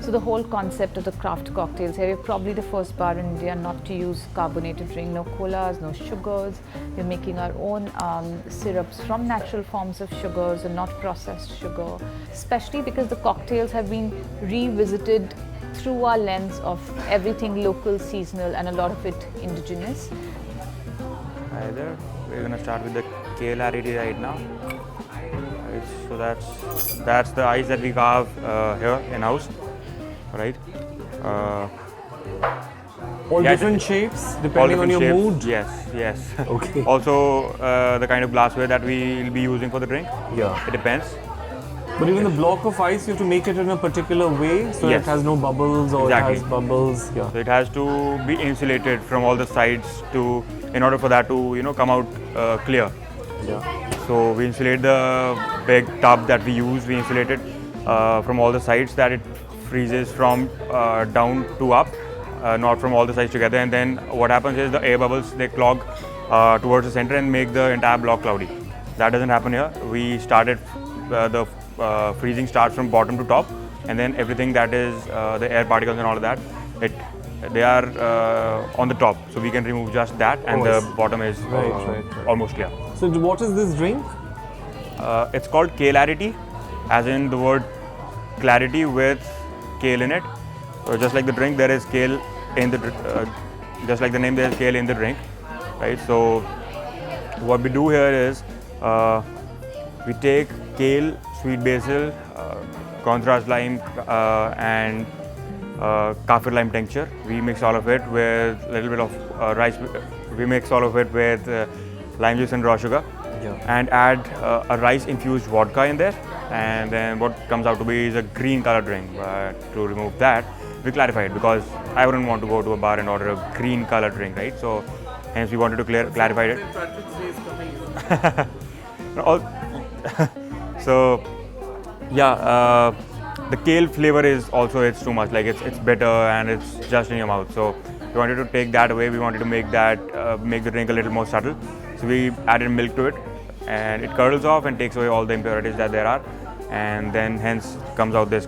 So the whole concept of the craft cocktails here, we're probably the first bar in India not to use carbonated drink, no colas, no sugars. We're making our own syrups from natural forms of sugars and not processed sugar, especially because the cocktails have been revisited through our lens of everything local, seasonal, and a lot of it indigenous. Hi there, we're gonna start with the curated right now. Right, so that's the ice that we carve here in house, right? All Yeah, different shapes depending on your mood. Yes, yes. Okay. Also, the kind of glassware that we'll be using for the drink. Yeah. It depends. But even the block of ice, you have to make it in a particular way so Yes. it has no bubbles or Exactly. it has bubbles. Yeah. So it has to be insulated from all the sides in order for that to come out clear. Yeah. So we insulate the big tub that we use. We insulate it from all the sides that it freezes from down to up, not from all the sides together. And then what happens is the air bubbles, they clog towards the center and make the entire block cloudy. That doesn't happen here. We started the freezing starts from bottom to top, and then everything that is the air particles and all of that, they are on the top. So we can remove just that, and Oh, the I see. bottom is Right. almost clear. So what is this drink? It's called curated, as in the word clarity with kale in it. Just like the drink, there is kale in the just like the name, there is kale in the drink, right? So what we do here is we take kale, sweet basil, contrast lime, and kaffir lime tincture. We mix all of it with a little bit of rice. We mix all of it with lime juice and raw sugar, and add a rice infused vodka in there. And then what comes out to be is a green color drink. But to remove that, we clarify it, because I wouldn't want to go to a bar and order a green color drink, right? So hence we wanted to clarify it. So yeah, the kale flavor is also, it's too much, like it's bitter and it's just in your mouth. So we wanted to take that away. We wanted to make that make the drink a little more subtle. So we added milk to it, and it curdles off and takes away all the impurities that there are, and then hence comes out this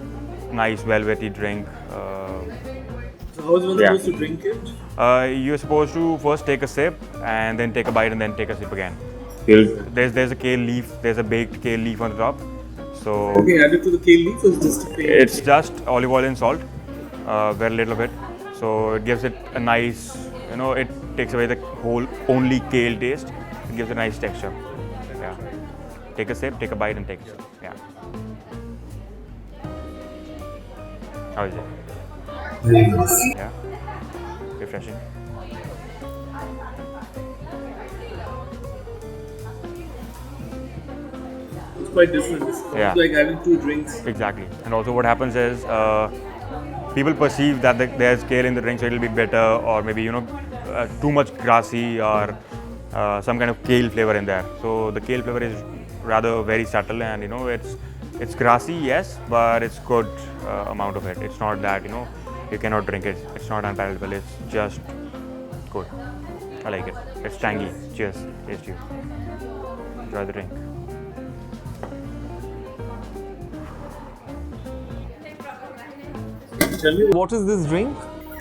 nice velvety drink. So how is one supposed to drink it? You're supposed to first take a sip and then take a bite and then take a sip again. There's a kale leaf, there's a baked kale leaf on the top. So Okay, added to the kale leaf or is just a plain? it's just olive oil and salt, very little of it. So it gives it a nice, it takes away the whole only kale taste. It gives a nice texture. Yeah. Take a sip, take a bite, and take a sip. Yeah. How is it? Yeah. Refreshing. It's quite different. It's Yeah. like having two drinks. Exactly. And also what happens is people perceive that there's kale in the drink, so it'll be bitter, or maybe too much grassy, or some kind of kale flavor in there. So the kale flavor is rather very subtle, and it's grassy, yes, but it's good amount of it. It's not that you cannot drink it. It's not unpalatable. It's just good. I like it. It's tangy. Cheers. Taste you. Enjoy the drink. Tell me What is this drink?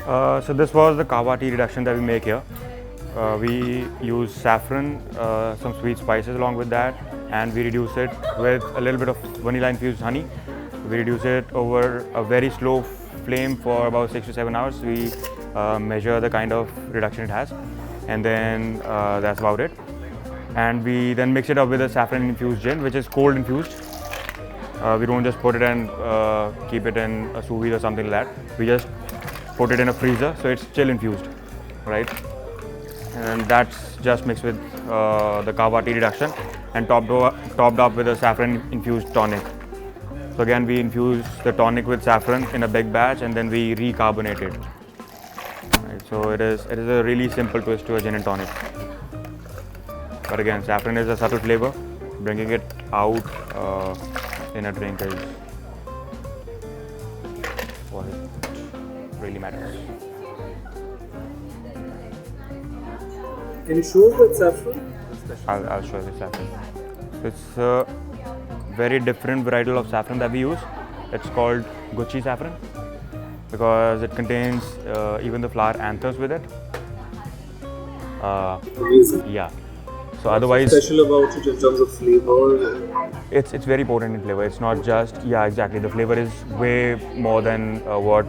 So this was the kava tea reduction that we make here. We use saffron, some sweet spices along with that, and we reduce it with a little bit of vanilla infused honey. We reduce it over a very slow flame for about 6 to 7 hours. We measure the kind of reduction it has, and then that's about it. And we then mix it up with a saffron infused gin, which is cold infused. We don't just put it and keep it in a sous vide or something like that. We just put it in a freezer, so it's chill infused, right? And that's just mixed with the kava tea reduction and topped up with a saffron infused tonic. So again, we infuse the tonic with saffron in a big batch, and then we recarbonate it. Right, so it is a really simple twist to a gin and tonic. But again, saffron is a subtle flavor. Bringing it out in a drink is what really matters. Can you show us that saffron? I'll show you the saffron. So it's a very different varietal of saffron that we use. It's called Gucci saffron. because it contains even the flower anthers with it. Amazing. Yeah. So otherwise, Special about it in terms of flavor. it's very potent in flavor. It's not just, yeah, exactly. The flavor is way more than what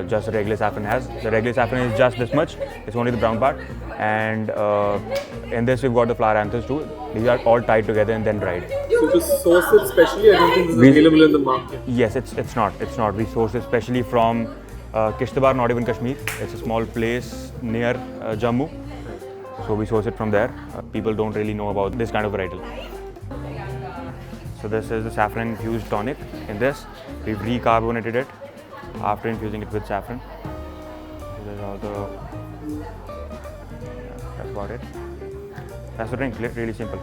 just the regular saffron has. The regular saffron is just this much. It's only the brown part. And in this, we've got the flower anthers too. These are all tied together and then dried. So to source it specially, I don't think this is available in the market. Yes, it's not. It's not. We source it specially from Kishtawar, not even Kashmir. It's a small place near Jammu. So we source it from there. People don't really know about this kind of varietal. So this is the saffron infused tonic. In this, we've recarbonated it after infusing it with saffron. So there's all the, yeah, that's about it. That's the drink, really simple.